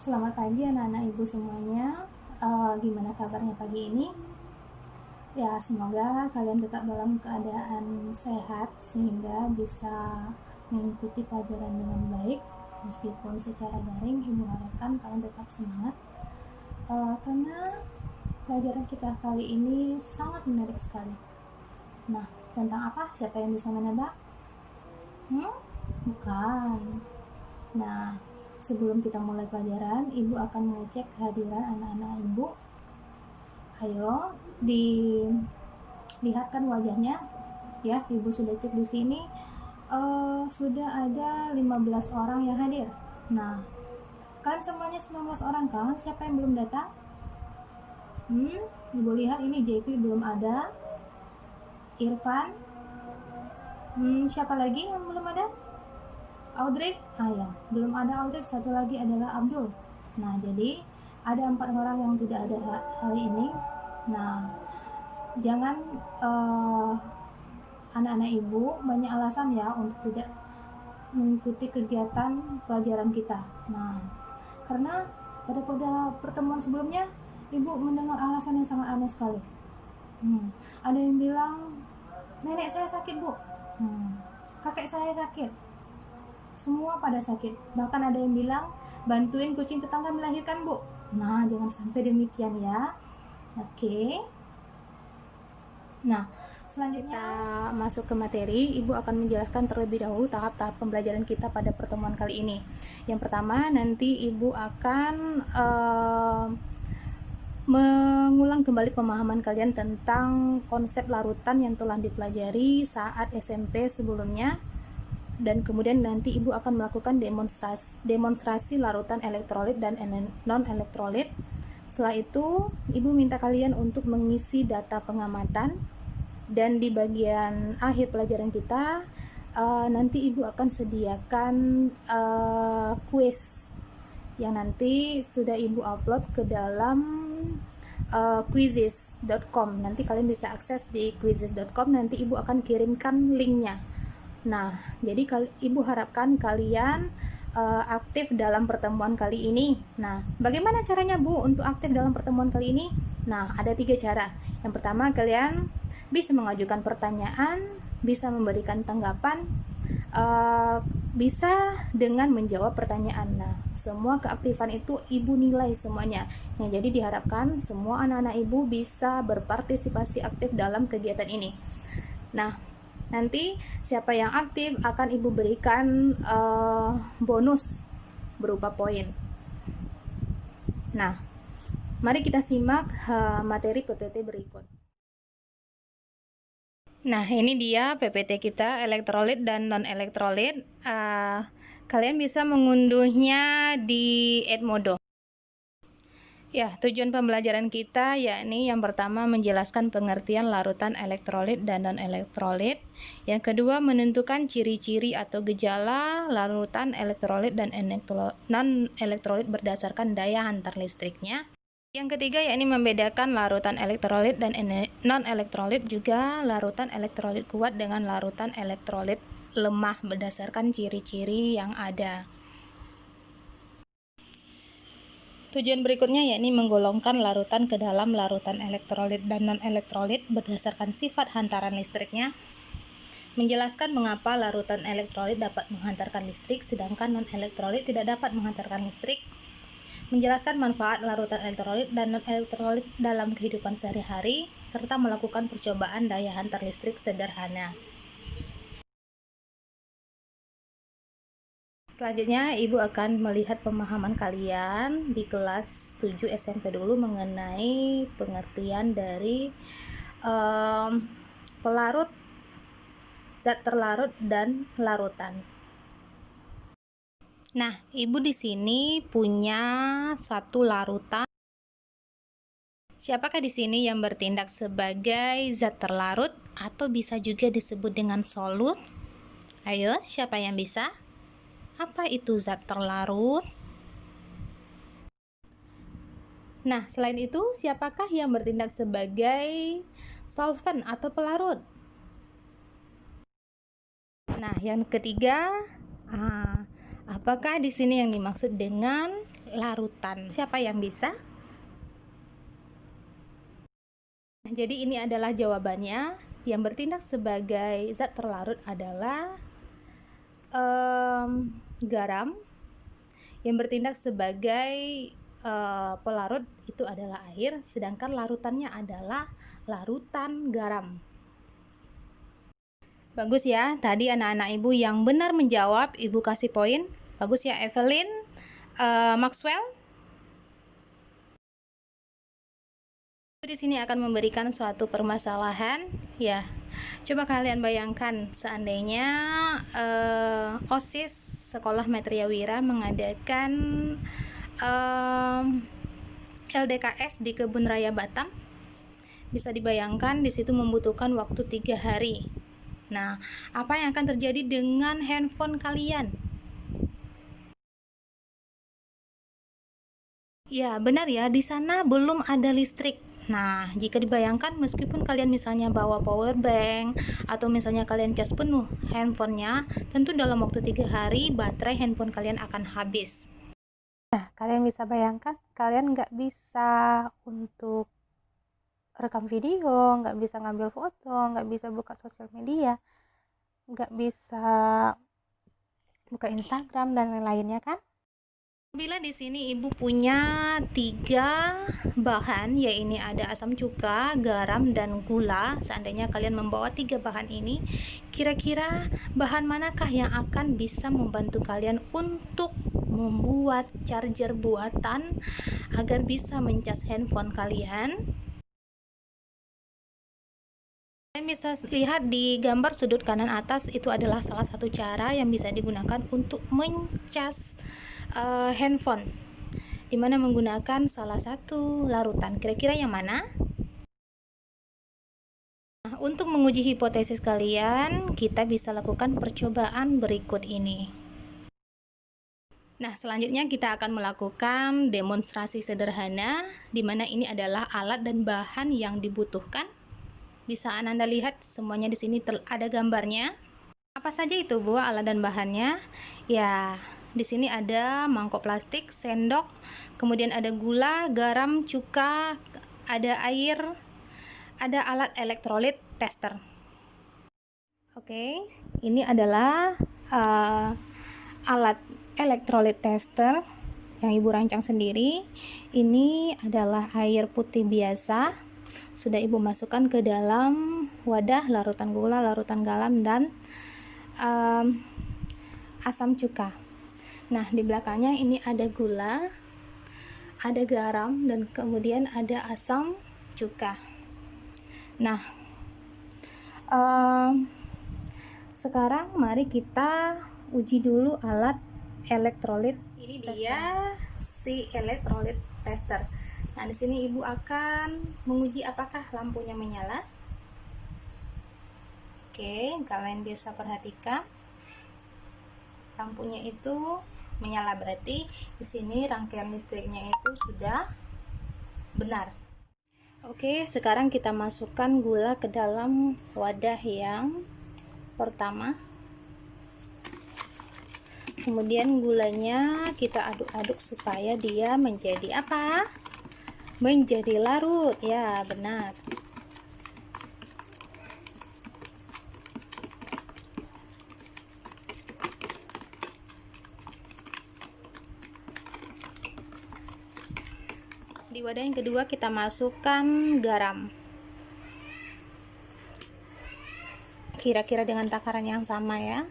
Selamat pagi anak-anak ibu semuanya. Gimana kabarnya pagi ini? Ya, semoga kalian tetap dalam keadaan sehat sehingga bisa mengikuti pelajaran dengan baik. Meskipun secara daring, ibu harapkan kalian tetap semangat. Karena pelajaran kita kali ini sangat menarik sekali. Nah, tentang apa? Siapa yang bisa menebak? Bukan. Nah, sebelum kita mulai pelajaran, ibu akan mengecek kehadiran anak-anak ibu. Ayo, dilihatkan wajahnya. Ya, ibu sudah cek di sini. Sudah ada 15 orang yang hadir. Nah, kalian semuanya 19 orang kan? Siapa yang belum datang? Ibu lihat ini JP belum ada. Irfan. Siapa lagi yang belum ada? Audrey, ya, belum ada Audrey. Satu lagi adalah Abdul. Nah, jadi ada 4 orang yang tidak ada hari ini. Nah, jangan anak-anak ibu banyak alasan ya untuk tidak mengikuti kegiatan pelajaran kita. Nah, karena pada pertemuan sebelumnya ibu mendengar alasan yang sangat aneh sekali. Ada yang bilang nenek saya sakit bu, kakek saya sakit, semua pada sakit. Bahkan ada yang bilang bantuin kucing tetangga melahirkan bu. Nah, jangan sampai demikian ya. Oke. Nah, selanjutnya kita masuk ke materi. Ibu akan menjelaskan terlebih dahulu tahap-tahap pembelajaran kita pada pertemuan kali ini. Yang pertama, nanti ibu akan mengulang kembali pemahaman kalian tentang konsep larutan yang telah dipelajari saat SMP sebelumnya, dan kemudian nanti ibu akan melakukan demonstrasi larutan elektrolit dan non-elektrolit. Setelah itu ibu minta kalian untuk mengisi data pengamatan, dan di bagian akhir pelajaran kita nanti ibu akan sediakan kuis yang nanti sudah ibu upload ke dalam quizzes.com. Nanti kalian bisa akses di quizzes.com, nanti ibu akan kirimkan linknya. Nah, jadi ibu harapkan kalian aktif dalam pertemuan kali ini. Nah, bagaimana caranya bu untuk aktif dalam pertemuan kali ini? Nah, ada 3 cara. Yang pertama, kalian bisa mengajukan pertanyaan, bisa memberikan tanggapan, bisa dengan menjawab pertanyaan. Nah, semua keaktifan itu ibu nilai semuanya. Nah, jadi diharapkan semua anak-anak ibu bisa berpartisipasi aktif dalam kegiatan ini. Nah, nanti siapa yang aktif akan ibu berikan bonus berupa poin. Nah, mari kita simak materi PPT berikut. Nah, ini dia PPT kita, elektrolit dan non-elektrolit. Kalian bisa mengunduhnya di Edmodo. Ya, tujuan pembelajaran kita yakni yang pertama menjelaskan pengertian larutan elektrolit dan non-elektrolit. Yang kedua menentukan ciri-ciri atau gejala larutan elektrolit dan non-elektrolit berdasarkan daya hantar listriknya. Yang ketiga yakni membedakan larutan elektrolit dan non-elektrolit, juga larutan elektrolit kuat dengan larutan elektrolit lemah berdasarkan ciri-ciri yang ada. Tujuan berikutnya yakni menggolongkan larutan ke dalam larutan elektrolit dan non-elektrolit berdasarkan sifat hantaran listriknya. Menjelaskan mengapa larutan elektrolit dapat menghantarkan listrik sedangkan non-elektrolit tidak dapat menghantarkan listrik. Menjelaskan manfaat larutan elektrolit dan non-elektrolit dalam kehidupan sehari-hari, serta melakukan percobaan daya hantar listrik sederhana. Selanjutnya, ibu akan melihat pemahaman kalian di kelas 7 SMP dulu mengenai pengertian dari pelarut, zat terlarut, dan larutan. Nah, ibu di sini punya satu larutan. Siapakah di sini yang bertindak sebagai zat terlarut atau bisa juga disebut dengan solut? Ayo, siapa yang bisa? Apa itu zat terlarut? Nah, selain itu, siapakah yang bertindak sebagai solvent atau pelarut? Nah, yang ketiga, apakah di sini yang dimaksud dengan larutan. Siapa yang bisa? Jadi ini adalah jawabannya. Yang bertindak sebagai zat terlarut adalah garam. Yang bertindak sebagai pelarut itu adalah air, sedangkan larutannya adalah larutan garam. Bagus ya, tadi anak-anak ibu yang benar menjawab, ibu kasih poin. Bagus ya Evelyn, Maxwell. Di sini akan memberikan suatu permasalahan ya. Coba kalian bayangkan seandainya OSIS Sekolah Metria Wira mengadakan LDKS di Kebun Raya Batam. Bisa dibayangkan di situ membutuhkan waktu 3 hari. Nah, apa yang akan terjadi dengan handphone kalian? Ya, benar ya, di sana belum ada listrik. Nah, jika dibayangkan meskipun kalian misalnya bawa power bank atau misalnya kalian cas penuh handphonenya, tentu dalam waktu 3 hari baterai handphone kalian akan habis. Nah, kalian bisa bayangkan, kalian nggak bisa untuk rekam video, nggak bisa ngambil foto, nggak bisa buka sosial media, nggak bisa buka Instagram dan lain-lainnya kan? Bila di sini ibu punya 3 bahan, yaitu ada asam cuka, garam, dan gula. Seandainya kalian membawa 3 bahan ini, kira-kira bahan manakah yang akan bisa membantu kalian untuk membuat charger buatan agar bisa mencas handphone kalian? Kalian bisa lihat di gambar sudut kanan atas, itu adalah salah satu cara yang bisa digunakan untuk mencas handphone, dimana menggunakan salah satu larutan. Kira-kira yang mana? Nah, untuk menguji hipotesis kalian, kita bisa lakukan percobaan berikut ini. Nah, selanjutnya kita akan melakukan demonstrasi sederhana, dimana ini adalah alat dan bahan yang dibutuhkan. Bisa Anda lihat semuanya di sini ada gambarnya. Apa saja itu Bu alat dan bahannya? Ya, di sini ada mangkok plastik, sendok, kemudian ada gula, garam, cuka, ada air, ada alat elektrolit tester. Oke, ini adalah alat elektrolit tester yang ibu rancang sendiri. Ini adalah air putih biasa. Sudah ibu masukkan ke dalam wadah larutan gula, larutan garam, dan asam cuka. Nah, di belakangnya ini ada gula, ada garam, dan kemudian ada asam cuka. Nah, sekarang mari kita uji dulu alat elektrolit. Ini dia si elektrolit tester. Nah, di sini ibu akan menguji apakah lampunya menyala. Oke, kalian bisa perhatikan lampunya itu menyala, berarti di sini rangkaian listriknya itu sudah benar. Oke, sekarang kita masukkan gula ke dalam wadah yang pertama. Kemudian gulanya kita aduk-aduk supaya dia menjadi apa? Menjadi larut. Ya, benar. Di wadah yang kedua kita masukkan garam. Kira-kira dengan takaran yang sama ya.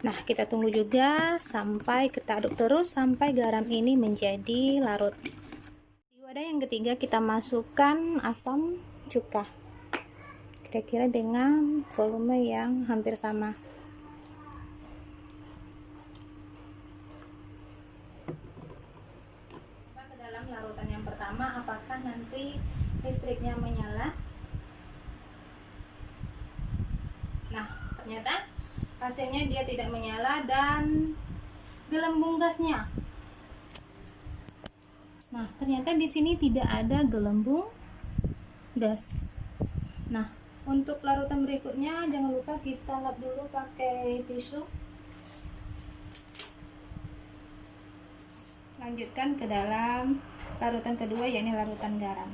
Nah, kita tunggu juga sampai kita aduk terus sampai garam ini menjadi larut. Di wadah yang ketiga kita masukkan asam cuka. Kira-kira dengan volume yang hampir sama. Ke dalam larutan yang pertama, apakah nanti listriknya menyala? Nah, ternyata hasilnya dia tidak menyala dan gelembung gasnya. Nah, ternyata di sini tidak ada gelembung gas. Nah, Untuk larutan berikutnya jangan lupa kita lap dulu pakai tisu. Lanjutkan ke dalam larutan kedua, yakni larutan garam.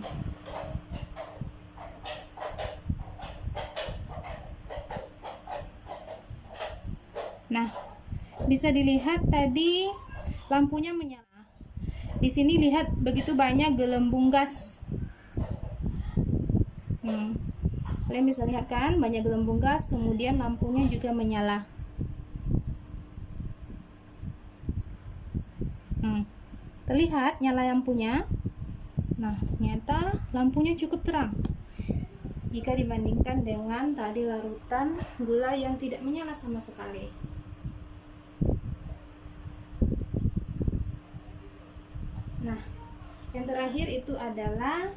Nah, bisa dilihat tadi lampunya menyala. Di sini lihat begitu banyak gelembung gas. Kalian bisa lihat kan, banyak gelembung gas, kemudian lampunya juga menyala. Terlihat nyala lampunya. Nah, ternyata lampunya cukup terang jika dibandingkan dengan tadi larutan gula yang tidak menyala sama sekali. Nah, yang terakhir itu adalah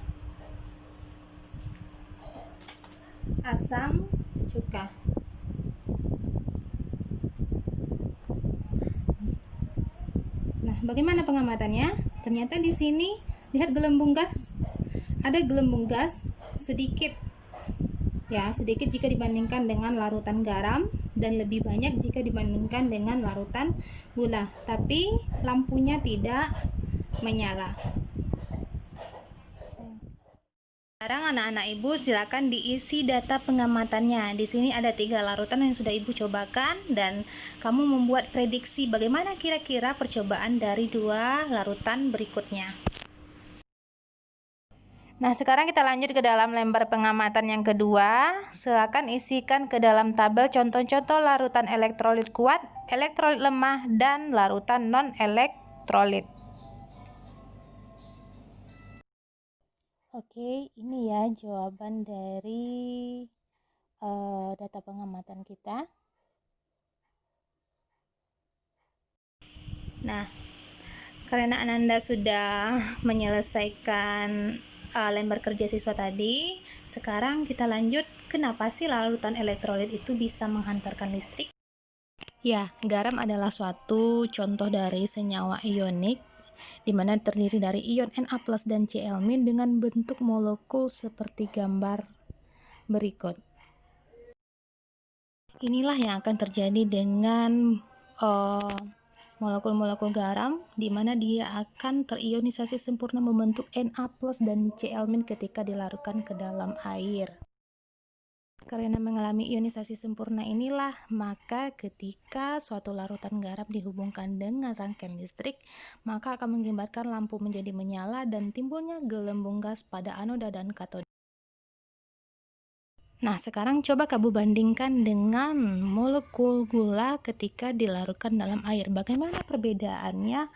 asam cuka. Nah, bagaimana pengamatannya? Ternyata di sini lihat gelembung gas. Ada gelembung gas sedikit. Ya, sedikit jika dibandingkan dengan larutan garam dan lebih banyak jika dibandingkan dengan larutan gula. Tapi lampunya tidak menyala. Sekarang anak-anak ibu silakan diisi data pengamatannya. Di sini ada 3 larutan yang sudah ibu cobakan dan kamu membuat prediksi bagaimana kira-kira percobaan dari 2 larutan berikutnya. Nah, sekarang kita lanjut ke dalam lembar pengamatan yang kedua. Silakan isikan ke dalam tabel contoh-contoh larutan elektrolit kuat, elektrolit lemah, dan larutan non-elektrolit. Oke, ini ya jawaban dari data pengamatan kita. Nah, karena Ananda sudah menyelesaikan lembar kerja siswa tadi, sekarang kita lanjut kenapa sih larutan elektrolit itu bisa menghantarkan listrik? Ya, garam adalah suatu contoh dari senyawa ionik di mana terdiri dari ion Na+ dan Cl- dengan bentuk molekul seperti gambar berikut. Inilah yang akan terjadi dengan molekul-molekul garam, di mana dia akan terionisasi sempurna membentuk Na+ dan Cl- ketika dilarutkan ke dalam air. Karena mengalami ionisasi sempurna inilah, maka ketika suatu larutan garam dihubungkan dengan rangkaian listrik, maka akan mengakibatkan lampu menjadi menyala dan timbulnya gelembung gas pada anoda dan katoda. Nah, sekarang coba kamu bandingkan dengan molekul gula ketika dilarutkan dalam air. Bagaimana perbedaannya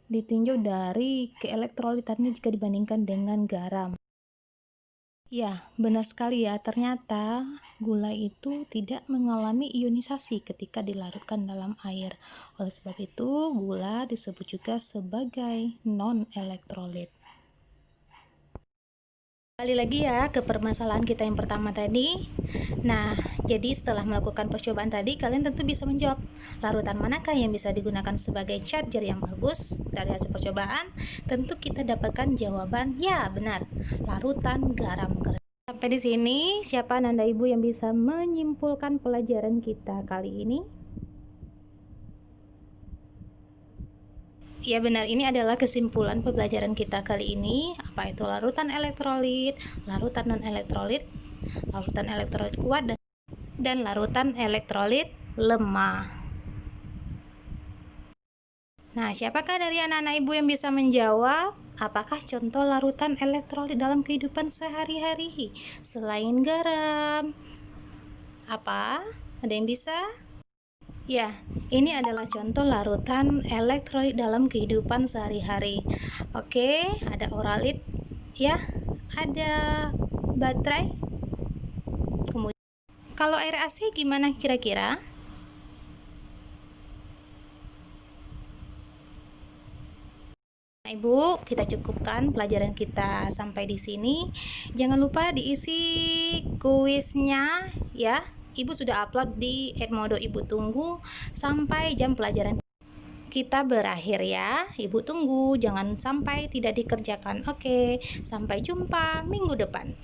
ditinjau dari keelektrolitannya jika dibandingkan dengan garam? Ya, benar sekali ya. Ternyata gula itu tidak mengalami ionisasi ketika dilarutkan dalam air. Oleh sebab itu, gula disebut juga sebagai non-elektrolit. Kembali lagi ya ke permasalahan kita yang pertama tadi. Nah, jadi setelah melakukan percobaan tadi, kalian tentu bisa menjawab larutan manakah yang bisa digunakan sebagai charger yang bagus. Dari hasil percobaan, tentu kita dapatkan jawaban ya benar, larutan garam. Sampai di sini, siapa Nanda Ibu yang bisa menyimpulkan pelajaran kita kali ini? Ya benar, ini adalah kesimpulan pembelajaran kita kali ini. Apa itu larutan elektrolit, larutan non-elektrolit, larutan elektrolit kuat, dan larutan elektrolit lemah. Nah, siapakah dari anak-anak ibu yang bisa menjawab? Apakah contoh larutan elektrolit dalam kehidupan sehari-hari selain garam? Apa? Ada yang bisa? Ya, ini adalah contoh larutan elektrolit dalam kehidupan sehari-hari. Oke, ada oralit, ya, ada baterai. Kemudian, kalau air AC gimana kira-kira? Nah, Ibu, kita cukupkan pelajaran kita sampai di sini. Jangan lupa diisi kuisnya, ya. Ibu sudah upload di Edmodo. Ibu tunggu sampai jam pelajaran kita berakhir ya. Ibu tunggu, jangan sampai tidak dikerjakan. Oke, sampai jumpa minggu depan.